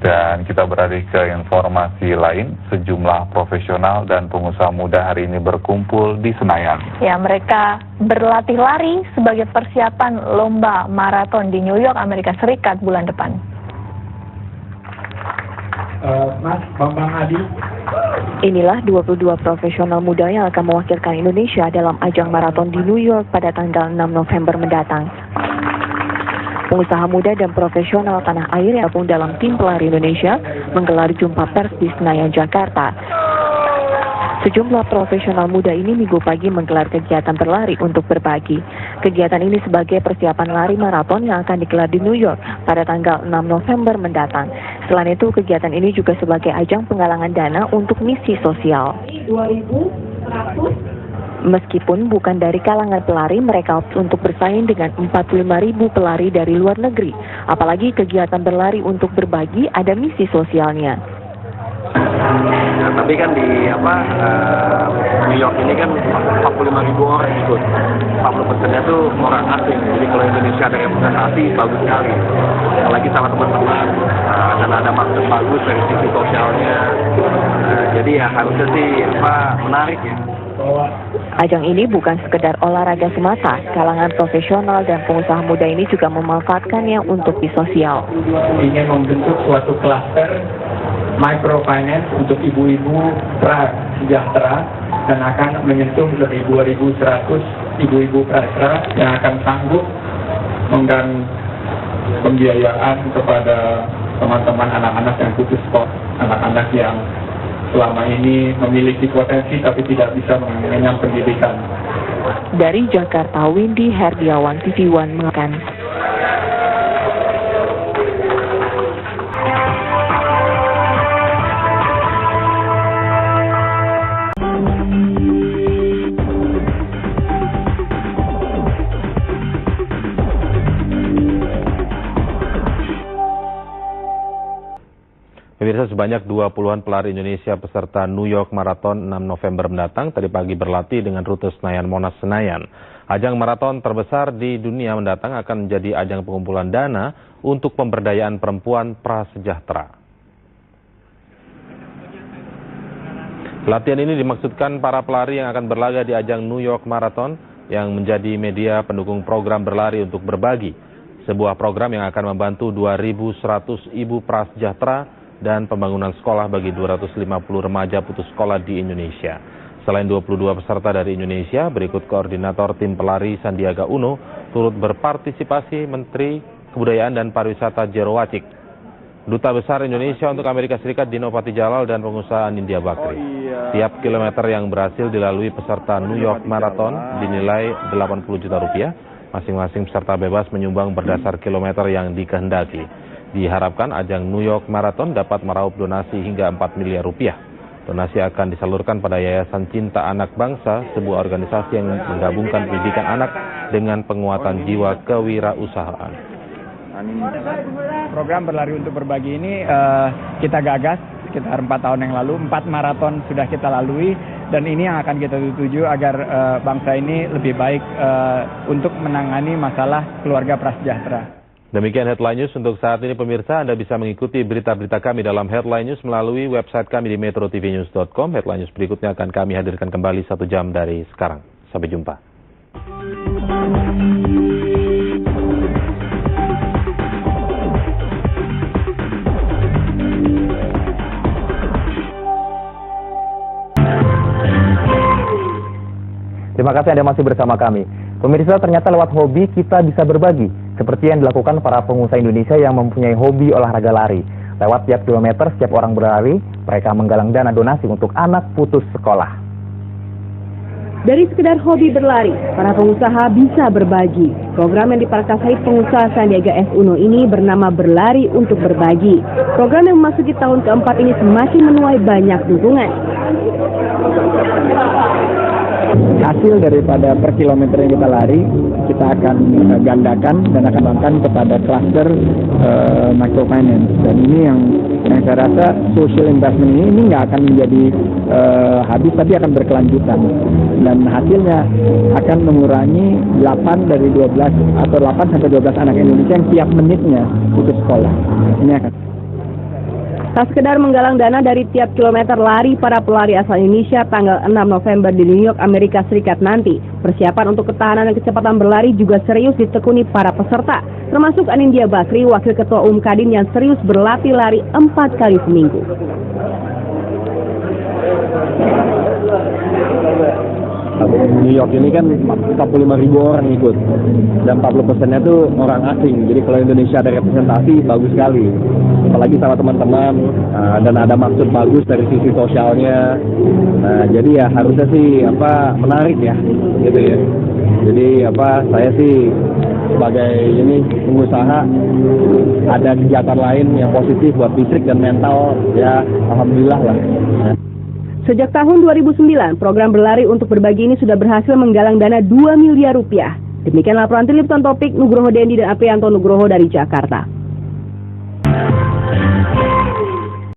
Dan kita beralih ke informasi lain, sejumlah profesional dan pengusaha muda hari ini berkumpul di Senayan. Ya, mereka berlatih lari sebagai persiapan lomba maraton di New York, Amerika Serikat bulan depan. Mas Bambang Adi. Inilah 22 profesional muda yang akan mewakilkan Indonesia dalam ajang maraton di New York pada tanggal 6 November mendatang. Pengusaha muda dan profesional tanah air yang gabung dalam tim pelari Indonesia menggelar jumpa pers di Senayan, Jakarta. Sejumlah profesional muda ini minggu pagi menggelar kegiatan berlari untuk berbagi. Kegiatan ini sebagai persiapan lari maraton yang akan digelar di New York pada tanggal 6 November mendatang. Selain itu, kegiatan ini juga sebagai ajang penggalangan dana untuk misi sosial. 2.100 Meskipun bukan dari kalangan pelari, mereka untuk bersaing dengan 45.000 pelari dari luar negeri. Apalagi kegiatan berlari untuk berbagi ada misi sosialnya. Ya, tapi kan di New York ini kan 45.000 orang ikut. 40%-nya tuh orang asing. Jadi kalau Indonesia ada representasi bagus sekali. Apalagi sama teman-teman dan ada maksud bagus dari sisi sosialnya. Jadi ya harusnya sih menarik ya. Ajang ini bukan sekedar olahraga semata, kalangan profesional dan pengusaha muda ini juga memanfaatkannya untuk di sosial. Ingin membentuk suatu klaster microfinance untuk ibu-ibu prasejahtera dan akan menyentuh lebih 2.100 ibu-ibu prasejahtera yang akan sanggup memberikan pembiayaan kepada teman-teman anak-anak yang putus sekolah, anak-anak yang selama ini memiliki potensi tapi tidak bisa mengenyam pendidikan. Dari Jakarta, Windy Herdiawan, TV One mengatakan. Pemirsa, sebanyak 20-an pelari Indonesia peserta New York Marathon 6 November mendatang tadi pagi berlatih dengan rute Senayan Monas Senayan. Ajang maraton terbesar di dunia mendatang akan menjadi ajang pengumpulan dana untuk pemberdayaan perempuan prasejahtera. Latihan ini dimaksudkan para pelari yang akan berlaga di ajang New York Marathon yang menjadi media pendukung program berlari untuk berbagi. Sebuah program yang akan membantu 2.100 ibu prasejahtera dan pembangunan sekolah bagi 250 remaja putus sekolah di Indonesia. Selain 22 peserta dari Indonesia, berikut koordinator tim pelari Sandiaga Uno turut berpartisipasi Menteri Kebudayaan dan Pariwisata Jero Wacik, Duta Besar Indonesia untuk Amerika Serikat Dino Patijalal dan pengusaha Nindya Bakri. Tiap kilometer yang berhasil dilalui peserta New York Marathon dinilai 80 juta rupiah. Masing-masing peserta bebas menyumbang berdasar kilometer yang dikehendaki. Diharapkan ajang New York Marathon dapat meraup donasi hingga 4 miliar rupiah. Donasi akan disalurkan pada Yayasan Cinta Anak Bangsa, sebuah organisasi yang menggabungkan pendidikan anak dengan penguatan jiwa kewirausahaan. Program berlari untuk berbagi ini kita gagas sekitar 4 tahun yang lalu. 4 maraton sudah kita lalui dan ini yang akan kita tuju agar bangsa ini lebih baik untuk menangani masalah keluarga prasejahtera. Demikian Headline News untuk saat ini pemirsa. Anda bisa mengikuti berita-berita kami dalam Headline News melalui website kami di metrotvnews.com. Headline News berikutnya akan kami hadirkan kembali 1 jam dari sekarang. Sampai jumpa. Terima kasih Anda masih bersama kami. Pemirsa, ternyata lewat hobi kita bisa berbagi, seperti yang dilakukan para pengusaha Indonesia yang mempunyai hobi olahraga lari. Lewat tiap kilometer setiap orang berlari, mereka menggalang dana donasi untuk anak putus sekolah. Dari sekedar hobi berlari, para pengusaha bisa berbagi. Program yang diperkasai pengusaha Sandiaga S. Uno ini bernama Berlari untuk Berbagi. Program yang memasuki tahun keempat ini semakin menuai banyak dukungan. Hasil daripada per kilometer yang kita lari, kita akan gandakan dan akan kembangkan kepada klaster microfinance. Dan ini yang Yang saya rasa social investment ini nggak akan menjadi habis, tapi akan berkelanjutan. Dan hasilnya akan mengurangi 8 dari 12 atau 8 sampai 12 anak Indonesia yang tiap menitnya putus sekolah. Ini akan. Tak sekedar menggalang dana dari tiap kilometer lari para pelari asal Indonesia tanggal 6 November di New York, Amerika Serikat nanti, persiapan untuk ketahanan dan kecepatan berlari juga serius ditekuni para peserta, termasuk Anindya Bakri, Wakil Ketua Umum Kadin yang serius berlatih lari 4 kali seminggu. New York ini kan 45.000 orang ikut, dan 40%-nya tuh orang asing. Jadi kalau Indonesia ada representasi, bagus sekali. Apalagi sama teman-teman, dan ada maksud bagus dari sisi sosialnya. Nah, jadi ya harusnya sih menarik ya, gitu ya. Jadi saya sih sebagai pengusaha, ada kegiatan lain yang positif buat fisik dan mental, ya alhamdulillah lah. Sejak tahun 2009, program berlari untuk berbagi ini sudah berhasil menggalang dana 2 miliar rupiah. Demikian laporan Lipton Topik, Nugroho Dendi dan Aprianto Nugroho dari Jakarta.